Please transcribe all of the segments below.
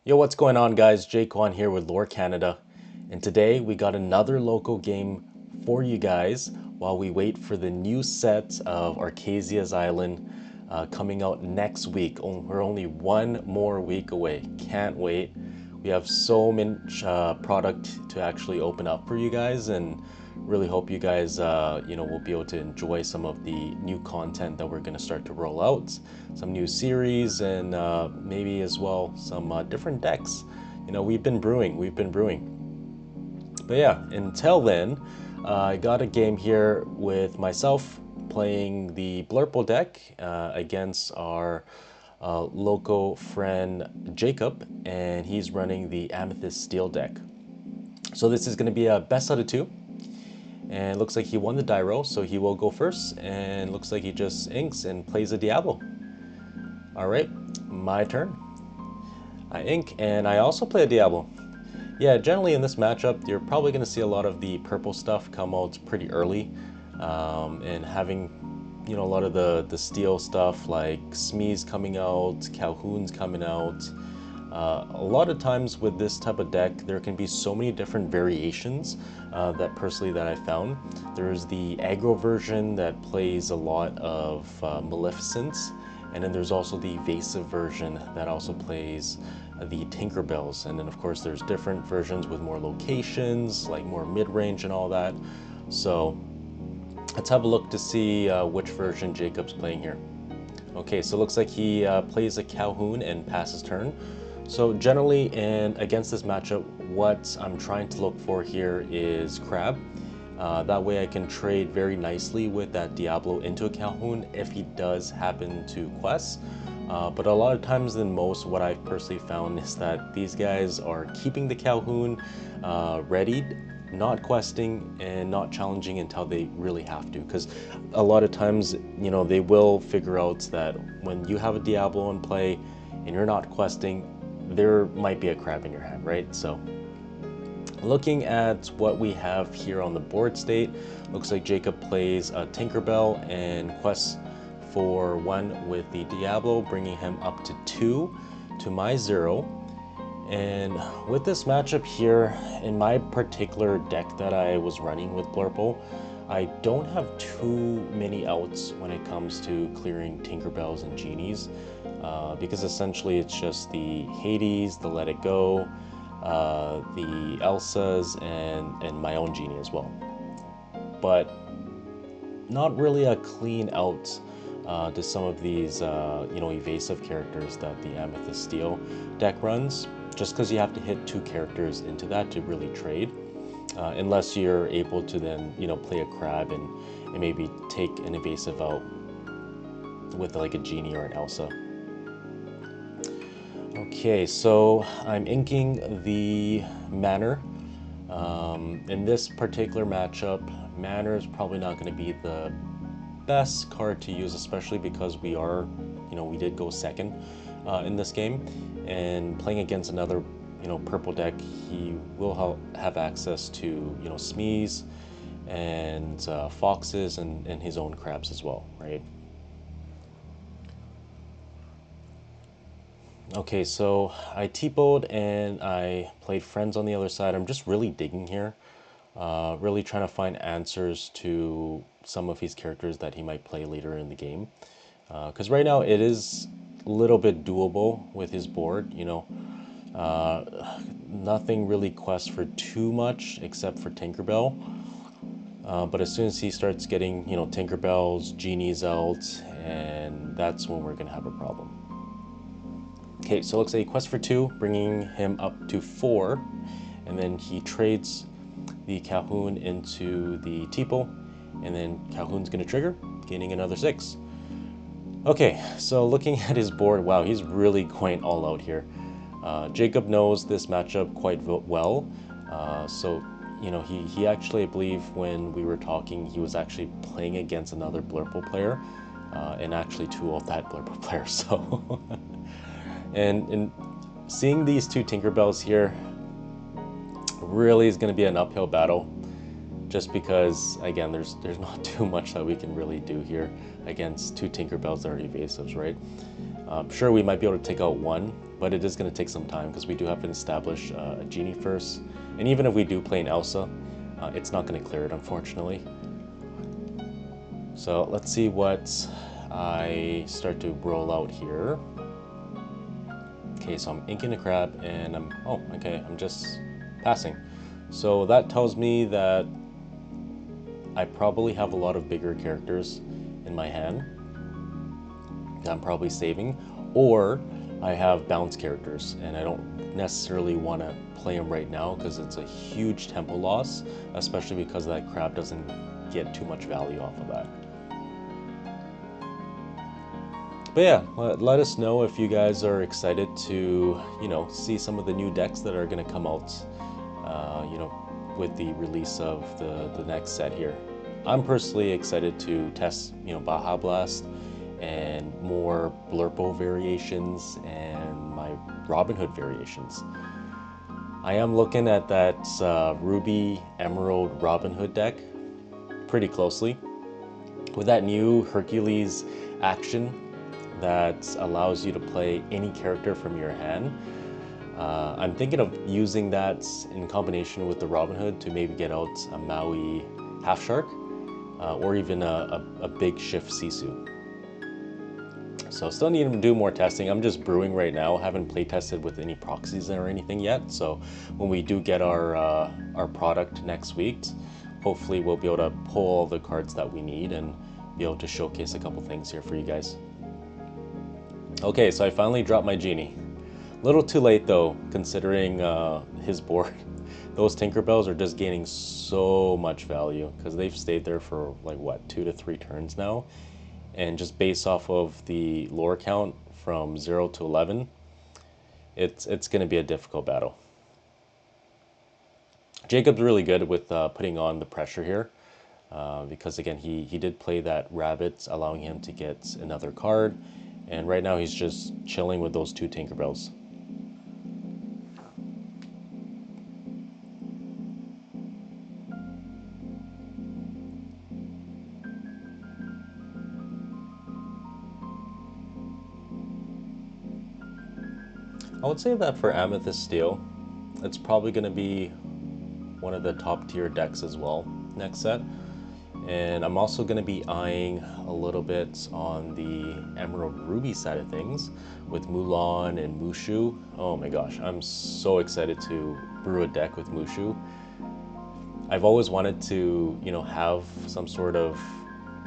Yo, what's going on, guys? Jake Wan here with Lore Canada, and today we got another local game for you guys while we wait for the new set of Arcasia's Island coming out next week. We're only one more week away. Can't wait. We have so much product to actually open up for you guys, and really hope you guys will be able to enjoy some of the new content that we're going to start to roll out, some new series, and maybe as well some different decks. We've been brewing. But yeah, until then, I got a game here with myself playing the Blurple deck against our local friend Jacob, and he's running the Amethyst Steel deck. So this is going to be a best out of two. And it looks like he won the die roll, so he will go first. And looks like he just inks and plays a Diablo. Alright, my turn. I ink, and I also play a Diablo. Yeah, generally in this matchup, you're probably going to see a lot of the purple stuff come out pretty early. And having, a lot of the steel stuff like Smee's coming out, Calhoun's coming out. A lot of times with this type of deck, there can be so many different variations that I found. There's the aggro version that plays a lot of Maleficence, and then there's also the evasive version that also plays the Tinkerbells. And then of course there's different versions with more locations, like more mid-range and all that. So let's have a look to see which version Jacob's playing here. Okay, so it looks like he plays a Calhoun and passes turn. So generally, against this matchup, what I'm trying to look for here is Crab. That way I can trade very nicely with that Diablo into a Calhoun if he does happen to quest. But a lot of times than most, what I've personally found is that these guys are keeping the Calhoun readied, not questing and not challenging until they really have to. Because a lot of times, they will figure out that when you have a Diablo in play and you're not questing, there might be a crab in your hand, right? So looking at what we have here on the board state, looks like Jacob plays a Tinkerbell and quests for 1 with the Diablo, bringing him up to 2 to my 0. And with this matchup here, in my particular deck that I was running with Blurple, I don't have too many outs when it comes to clearing Tinkerbells and Genies, because essentially it's just the Hades, the Let It Go, the Elsas, and my own Genie as well. But not really a clean out to some of these evasive characters that the Amethyst Steel deck runs, just because you have to hit 2 characters into that to really trade. Unless you're able to then, play a crab and maybe take an evasive out with like a Genie or an Elsa. Okay, so I'm inking the Manor. In this particular matchup, Manor is probably not going to be the best card to use, especially because we did go second in this game, and playing against another purple deck, he will have access to Smees and Foxes and his own crabs as well, right? Okay, so I T-bowed and I played Friends on the other side. I'm just really digging here, really trying to find answers to some of his characters that he might play later in the game, because right now it is a little bit doable with his board. Nothing really quests for too much except for Tinkerbell. But as soon as he starts getting, Tinkerbells, Genies out, and that's when we're gonna have a problem. Okay, so it looks like he quests for 2, bringing him up to 4, and then he trades the Calhoun into the Teeple, and then Calhoun's gonna trigger, gaining another 6. Okay, so looking at his board, wow, he's really going all out here. Jacob knows this matchup quite well, so he actually, I believe when we were talking, he was actually playing against another Blurple player, and actually 2 of that Blurple player. So and seeing these 2 Tinkerbells here really is going to be an uphill battle, just because again there's not too much that we can really do here against 2 Tinkerbells that are evasives, right? Sure, we might be able to take out one, but it is going to take some time because we do have to establish a genie first. And even if we do play an Elsa, it's not going to clear it, unfortunately. So let's see what I start to roll out here. Okay, so I'm inking a crab and I'm just passing. So that tells me that I probably have a lot of bigger characters in my hand that I'm probably saving, or I have bounce characters and I don't necessarily want to play them right now because it's a huge tempo loss, especially because that crab doesn't get too much value off of that. But yeah, let us know if you guys are excited to, see some of the new decks that are going to come out, with the release of the next set here. I'm personally excited to test, Baja Blast and more Blurple variations and my Robin Hood variations. I am looking at that Ruby Emerald Robin Hood deck pretty closely. With that new Hercules action that allows you to play any character from your hand, I'm thinking of using that in combination with the Robin Hood to maybe get out a Maui Half Shark or even a big Shift Sisu. So still need to do more testing. I'm just brewing right now. Haven't play tested with any proxies or anything yet. So when we do get our product next week, hopefully we'll be able to pull all the cards that we need and be able to showcase a couple things here for you guys. Okay, so I finally dropped my genie. A little too late though, considering his board. Those Tinkerbells are just gaining so much value because they've stayed there for like what, 2 to 3 turns now. And just based off of the lore count from 0 to 11, it's going to be a difficult battle. Jacob's really good with putting on the pressure here because again he did play that rabbit, allowing him to get another card, and right now he's just chilling with those 2 Tinkerbells. I would say that for Amethyst Steel, it's probably going to be one of the top tier decks as well next set. And I'm also going to be eyeing a little bit on the Emerald Ruby side of things with Mulan and Mushu. Oh my gosh, I'm so excited to brew a deck with Mushu. I've always wanted to, have some sort of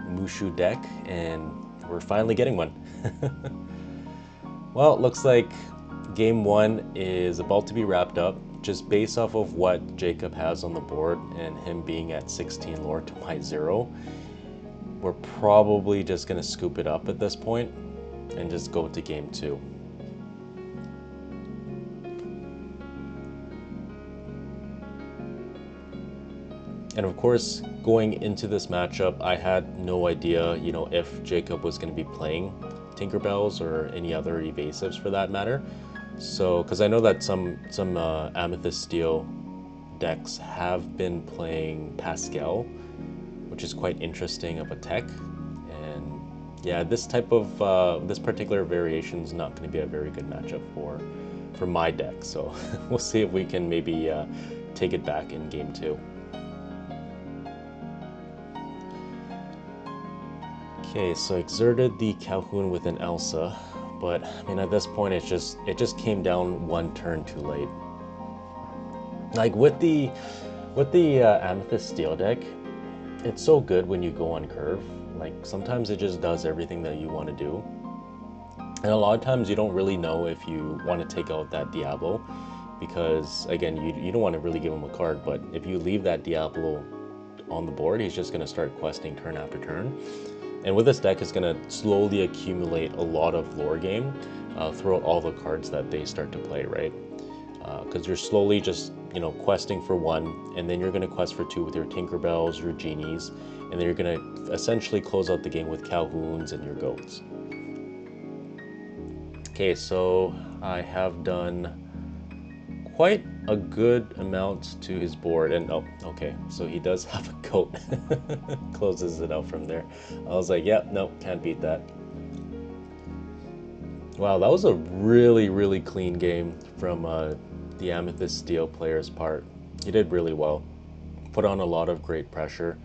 Mushu deck, and we're finally getting one. Well, it looks like Game 1 is about to be wrapped up. Just based off of what Jacob has on the board and him being at 16 lore to my 0, we're probably just going to scoop it up at this point and just go to Game 2. And of course, going into this matchup, I had no idea, if Jacob was going to be playing Tinkerbells or any other Evasives for that matter. So, because I know that some Amethyst Steel decks have been playing Pascal, which is quite interesting of a tech. And yeah, this type of this particular variation is not going to be a very good matchup for my deck. So we'll see if we can maybe take it back in Game 2. Okay, so exerted the Calhoun with an Elsa. But I mean, at this point, it just came down one turn too late. Like with the Amethyst Steel deck, it's so good when you go on curve. Like sometimes it just does everything that you want to do, and a lot of times you don't really know if you want to take out that Diablo, because again, you don't want to really give him a card. But if you leave that Diablo on the board, he's just going to start questing turn after turn. And with this deck, it's going to slowly accumulate a lot of lore game throughout all the cards that they start to play, right? Because you're slowly just, questing for 1, and then you're going to quest for 2 with your Tinkerbells, your Genies, and then you're going to essentially close out the game with Calhouns and your Goats. Okay, so I have done quite a good amount to his board, and oh, okay, so he does have a goat. Closes it out from there. I was like, yep, nope, can't beat that. Wow, that was a really, really clean game from the Amethyst Steel player's part. He did really well. Put on a lot of great pressure.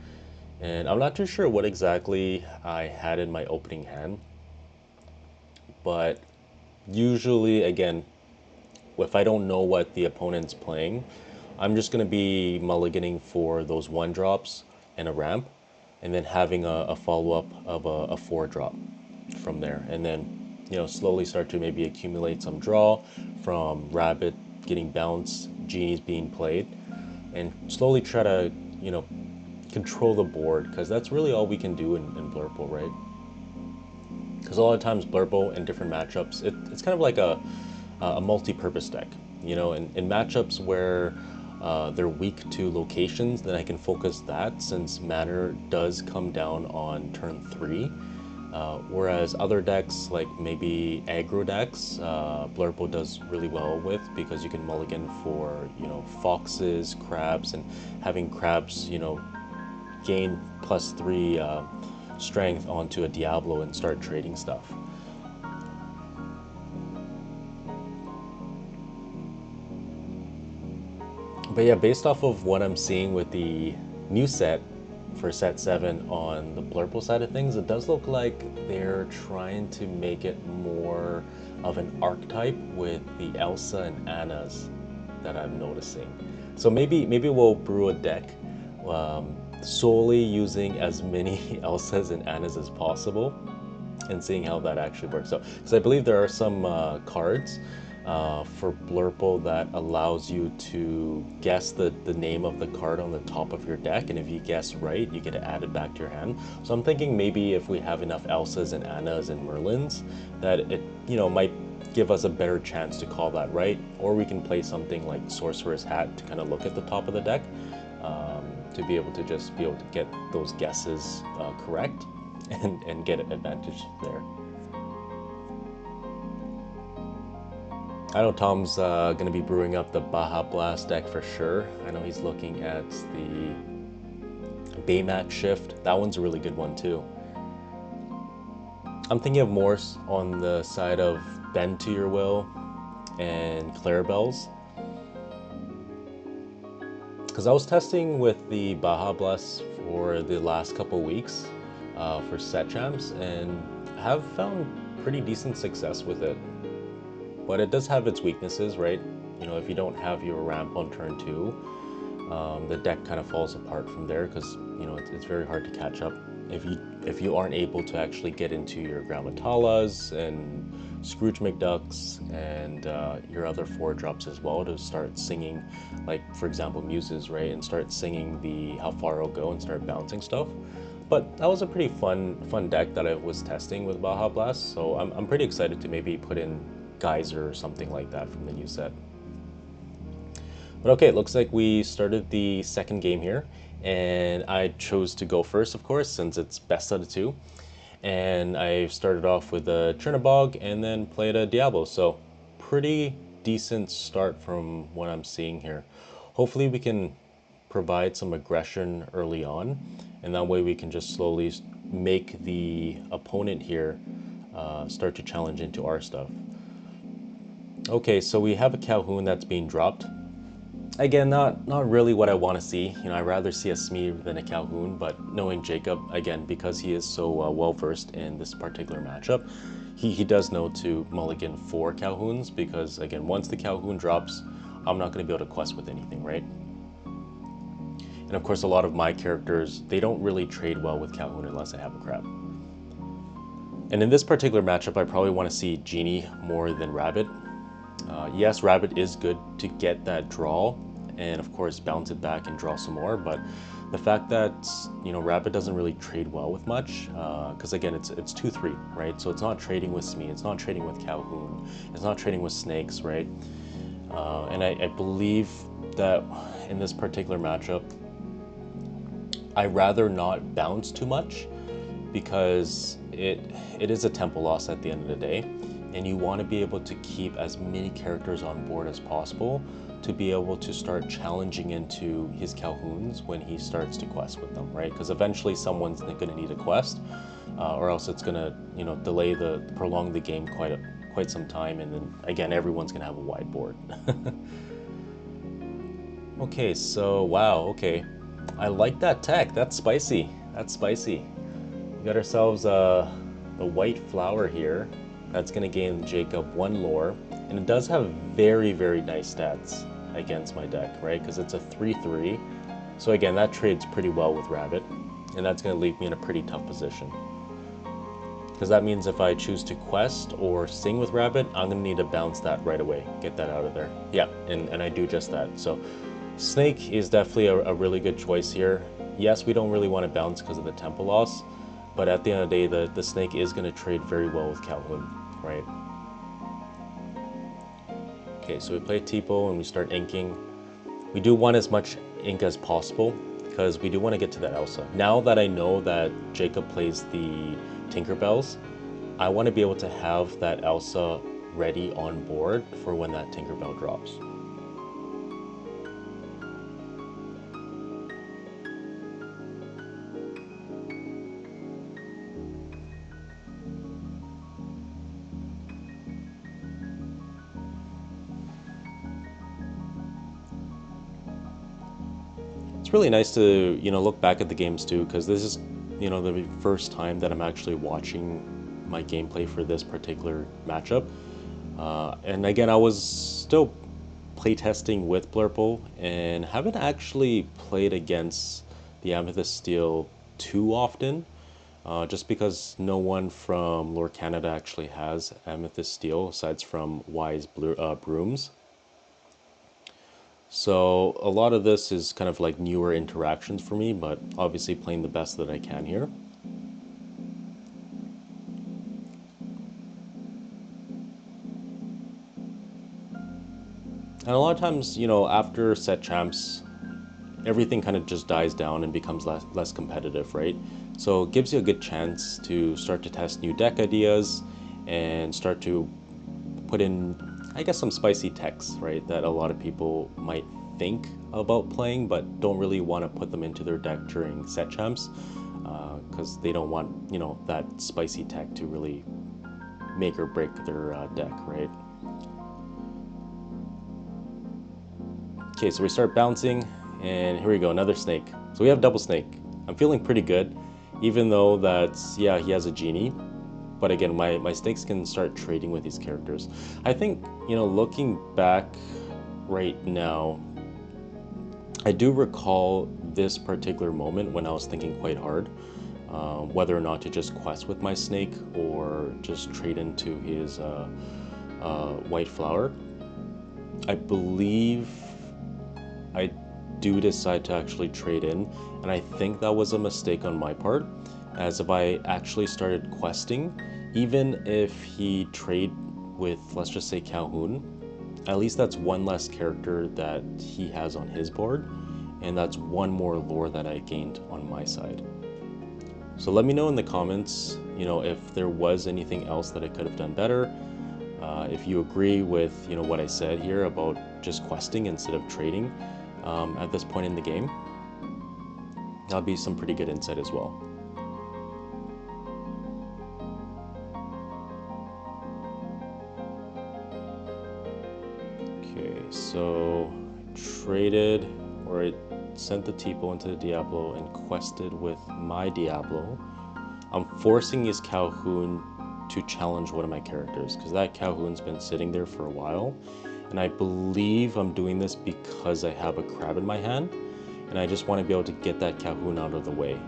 And I'm not too sure what exactly I had in my opening hand, but usually, again, if I don't know what the opponent's playing, I'm just going to be mulliganing for those one drops and a ramp, and then having a follow up of a four drop from there. And then, slowly start to maybe accumulate some draw from Rabbit getting bounced, Genie's being played, and slowly try to, control the board, because that's really all we can do in Blurple, right? Because a lot of times Blurple in different matchups, it's kind of like a multi-purpose deck. In matchups where they're weak to locations, then I can focus that, since mana does come down on turn 3. Whereas other decks, like maybe aggro decks, Blurple does really well with, because you can mulligan for, foxes, crabs, and having crabs, gain +3 strength onto a Diablo and start trading stuff. But yeah, based off of what I'm seeing with the new set for set 7 on the Blurple side of things, it does look like they're trying to make it more of an archetype with the Elsa and Annas that I'm noticing. So maybe we'll brew a deck solely using as many Elsas and Annas as possible, and seeing how that actually works out. Because I believe there are some cards for Blurple that allows you to guess the name of the card on the top of your deck, and if you guess right, you get to add it back to your hand. So I'm thinking maybe if we have enough Elsas and Annas and Merlins, that it might give us a better chance to call that right, or we can play something like Sorcerer's Hat to kind of look at the top of the deck, to be able to get those guesses correct, and get an advantage there. I know Tom's going to be brewing up the Baja Blast deck for sure. I know he's looking at the Baymax Shift. That one's a really good one too. I'm thinking of more on the side of Bend to Your Will and Clarabelle's, because I was testing with the Baja Blast for the last couple weeks for set champs, and have found pretty decent success with it. But it does have its weaknesses, right? If you don't have your ramp on turn 2, the deck kind of falls apart from there, because it's very hard to catch up if you aren't able to actually get into your Gramatalas and Scrooge McDucks and your other 4-drops as well, to start singing, like for example Muses, right? And start singing the How Far It'll Go and start bouncing stuff. But that was a pretty fun deck that I was testing with Baja Blast, so I'm pretty excited to maybe put in Geyser or something like that from the new set. But okay, it looks like we started the second game here, and I chose to go first, of course, since it's best out of 2. And I started off with a Chernabog and then played a Diablo, so pretty decent start from what I'm seeing here. Hopefully we can provide some aggression early on, and that way we can just slowly make the opponent here start to challenge into our stuff. Okay, so we have a Calhoun that's being dropped. Again, not really what I want to see. I'd rather see a Smee than a Calhoun, but knowing Jacob, again, because he is so well-versed in this particular matchup, he does know to mulligan 4 Calhouns, because, again, once the Calhoun drops, I'm not going to be able to quest with anything, right? And of course, a lot of my characters, they don't really trade well with Calhoun unless I have a crab. And in this particular matchup, I probably want to see Genie more than Rabbit. Yes, Rabbit is good to get that draw, and of course bounce it back and draw some more, but the fact that Rabbit doesn't really trade well with much, because again it's 2-3, right? So it's not trading with Smee, it's not trading with Calhoun, it's not trading with snakes, right? And I believe that in this particular matchup, I'd rather not bounce too much, because it is a tempo loss at the end of the day, and you want to be able to keep as many characters on board as possible to be able to start challenging into his Calhouns when he starts to quest with them, right? Because eventually someone's going to need a quest, or else it's going to prolong the game quite some time, and then again, everyone's gonna have a wide board. Okay, so wow, okay. I like that tech. That's spicy. That's spicy. We got ourselves the white flower here. That's gonna gain Jacob 1 lore, and it does have very, very nice stats against my deck, right? Because it's a 3/3. So again, that trades pretty well with Rabbit, and that's gonna leave me in a pretty tough position. Because that means if I choose to quest or sing with Rabbit, I'm gonna need to bounce that right away, get that out of there. Yeah, and I do just that. So Snake is definitely a really good choice here. Yes, we don't really want to bounce because of the tempo loss, but at the end of the day, the Snake is going to trade very well with Calhoun, right? Okay, so we play Tipo and we start inking. We do want as much ink as possible because we do want to get to that Elsa. Now that I know that Jacob plays the Tinkerbells, I want to be able to have that Elsa ready on board for when that Tinkerbell drops. It's really nice to, look back at the games too, because this is, the first time that I'm actually watching my gameplay for this particular matchup. And again, I was still playtesting with Blurple and haven't actually played against the Amethyst Steel too often, just because no one from Lorcanada actually has Amethyst Steel aside from Wise Brooms. So a lot of this is kind of like newer interactions for me, but obviously playing the best that I can here. And a lot of times, after set champs, everything kind of just dies down and becomes less competitive, right? So it gives you a good chance to start to test new deck ideas and start to put in, I guess, some spicy techs, right? That a lot of people might think about playing, but don't really want to put them into their deck during set champs, because they don't want, that spicy tech to really make or break their deck, right? Okay, so we start bouncing, and here we go, another snake. So we have double snake. I'm feeling pretty good, even though that's, yeah, he has a genie. But again, my snakes can start trading with these characters. I think, looking back right now, I do recall this particular moment when I was thinking quite hard, whether or not to just quest with my snake or just trade into his white flower. I believe I do decide to actually trade in, and I think that was a mistake on my part, as if I actually started questing, even if he trade with, let's just say, Calhoun, at least that's one less character that he has on his board, and that's one more lore that I gained on my side. So let me know in the comments, if there was anything else that I could have done better. If you agree with, what I said here about just questing instead of trading at this point in the game, that'll be some pretty good insight as well. Okay, so traded, or I sent the Tipo into the Diablo and quested with my Diablo. I'm forcing his Calhoun to challenge one of my characters, because that Calhoun's been sitting there for a while, and I believe I'm doing this because I have a crab in my hand, and I just want to be able to get that Calhoun out of the way.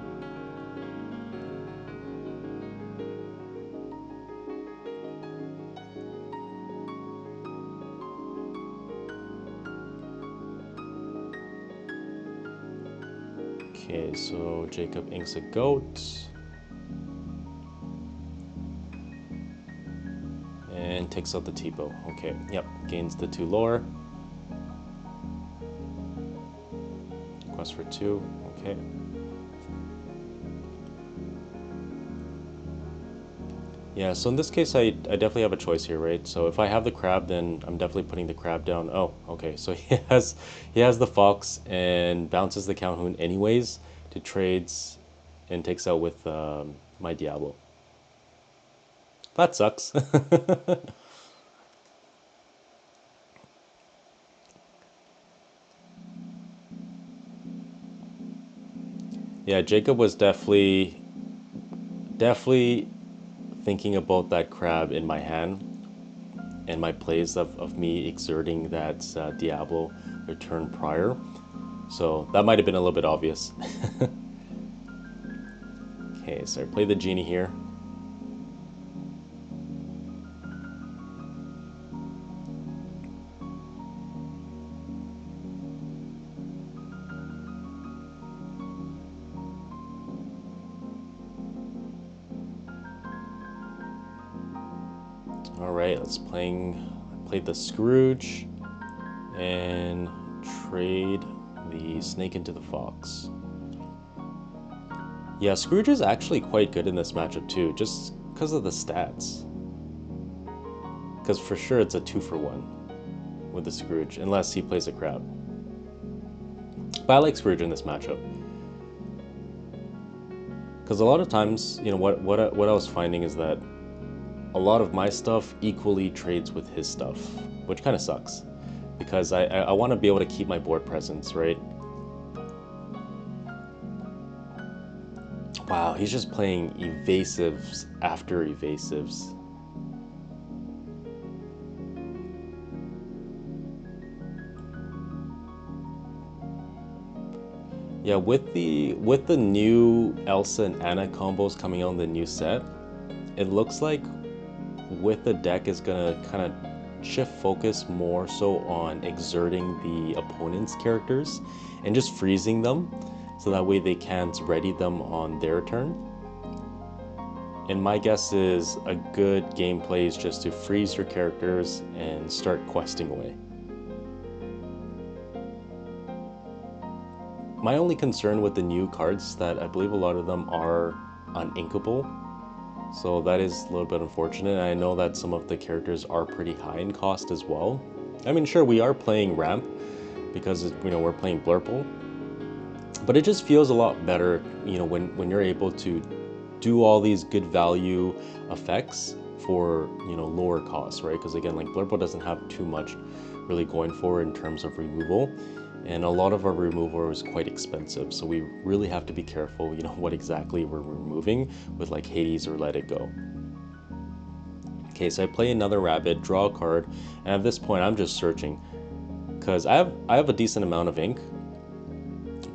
Okay, so Jacob inks a goat. And takes out the Tipo. Okay, yep, gains the 2 lore. Quest for 2, okay. Yeah, so in this case, I definitely have a choice here, right? So if I have the crab, then I'm definitely putting the crab down. Oh, okay, so he has the fox and bounces the Calhoun anyways to trades and takes out with my Diablo. That sucks. Yeah, Jacob was definitely thinking about that crab in my hand and my plays of me exerting that Diablo the turn prior. So that might have been a little bit obvious. Okay, so I play the genie here. All right, played the Scrooge and trade the snake into the fox. Yeah, Scrooge is actually quite good in this matchup too, just because of the stats. Because for sure it's a 2-for-1 with the Scrooge, unless he plays a crab. But I like Scrooge in this matchup. Because a lot of times, what I was finding is that a lot of my stuff equally trades with his stuff, which kind of sucks. Because I want to be able to keep my board presence, right? Wow, he's just playing evasives after evasives. Yeah, with the new Elsa and Anna combos coming out in the new set, it looks like with the deck is gonna kind of shift focus more so on exerting the opponent's characters and just freezing them so that way they can't ready them on their turn. And my guess is a good gameplay is just to freeze your characters and start questing away. My only concern with the new cards is that I believe a lot of them are uninkable. So that is a little bit unfortunate. I know that some of the characters are pretty high in cost as well. I mean, sure, we are playing ramp because we're playing Blurple, but it just feels a lot better, when you're able to do all these good value effects for lower costs, right? Because again, like Blurple doesn't have too much really going for it in terms of removal, and a lot of our removal is quite expensive, so we really have to be careful, what exactly we're removing with like Hades or Let It Go. Okay, so I play another rabbit, draw a card, and at this point I'm just searching because I have a decent amount of ink,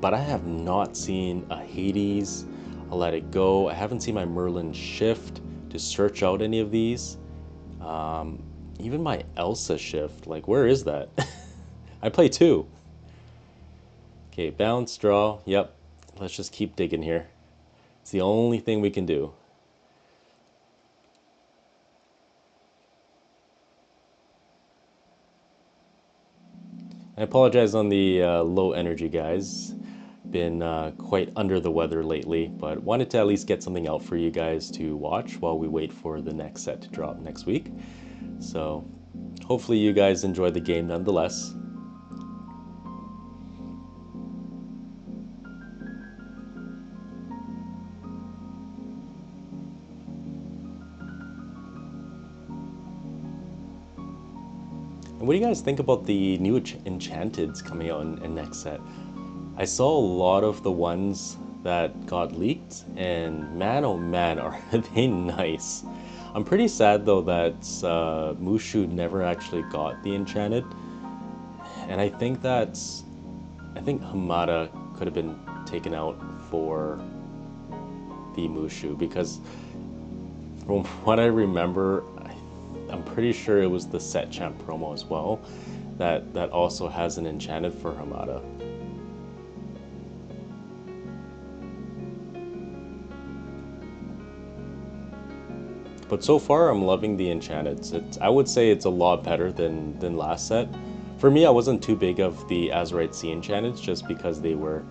but I have not seen a Hades, a Let It Go. I haven't seen my Merlin Shift to search out any of these. Even my Elsa Shift, like where is that? I play two. Okay, bounce, draw. Yep, let's just keep digging here. It's the only thing we can do. I apologize on the low energy, guys. Been quite under the weather lately, but wanted to at least get something out for you guys to watch while we wait for the next set to drop next week. So hopefully you guys enjoy the game nonetheless. And what do you guys think about the new Enchanteds coming out in next set? I saw a lot of the ones that got leaked, and man oh man, are they nice. I'm pretty sad though that Mushu never actually got the Enchanted, and I think Hamada could have been taken out for the Mushu because from what I remember, I'm pretty sure it was the Set Champ promo as well that also has an Enchanted for Hamada. But so far, I'm loving the Enchanted. I would say it's a lot better than last set. For me, I wasn't too big of the Azurite Sea Enchanted just because they were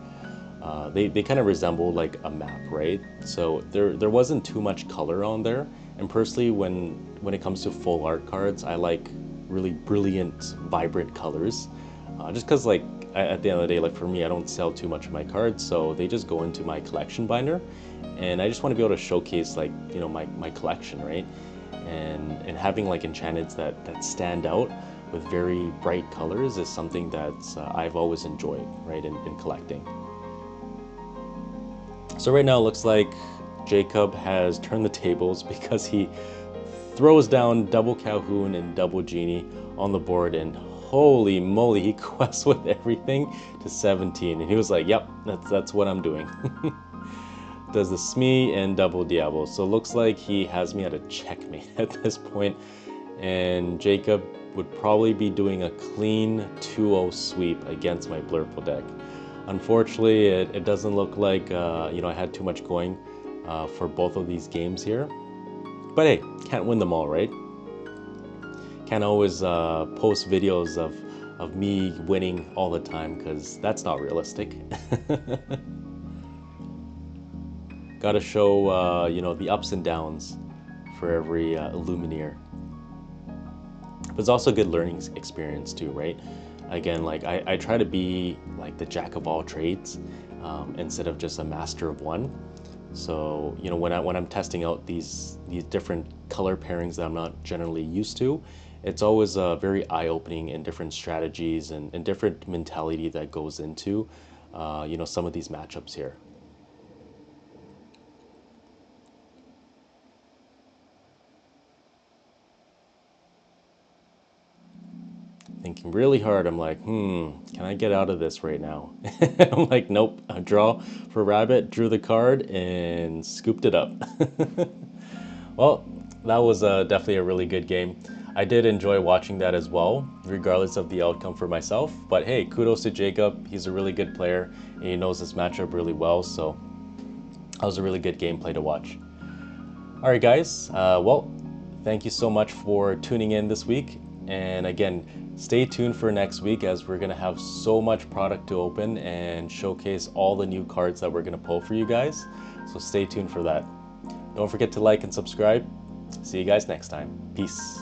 they kind of resemble like a map, right? So there wasn't too much color on there. And personally, when it comes to full art cards, I like really brilliant, vibrant colors. Just because like at the end of the day, like for me, I don't sell too much of my cards, so they just go into my collection binder, and I just want to be able to showcase like my collection, right? And having like enchanteds that stand out with very bright colors is something that I've always enjoyed, right, in collecting. So right now it looks like Jacob has turned the tables because he throws down double Calhoun and double Genie on the board, and holy moly, he quests with everything to 17. And he was like, yep, that's what I'm doing. Does the Smee and double Diablo. So it looks like he has me at a checkmate at this point. And Jacob would probably be doing a clean 2-0 sweep against my Blurple deck. Unfortunately, it doesn't look like I had too much going for both of these games here. But hey, can't win them all, right? Can't always post videos of me winning all the time, because that's not realistic. Gotta show the ups and downs for every Illumineer. But it's also a good learning experience too, right? Again, like I try to be like the jack of all trades instead of just a master of one. So when I'm testing out these different color pairings that I'm not generally used to, it's always very eye-opening, and different strategies and different mentality that goes into some of these matchups here. Thinking really hard, I'm like, can I get out of this right now? I'm like, nope, I draw for rabbit, drew the card, and scooped it up. Well, that was definitely a really good game. I did enjoy watching that as well, regardless of the outcome for myself. But hey, kudos to Jacob. He's a really good player, and he knows this matchup really well, so that was a really good gameplay to watch. All right, guys. Well, thank you so much for tuning in this week. And again, stay tuned for next week, as we're going to have so much product to open and showcase all the new cards that we're going to pull for you guys. So stay tuned for that. Don't forget to like and subscribe. See you guys next time. Peace.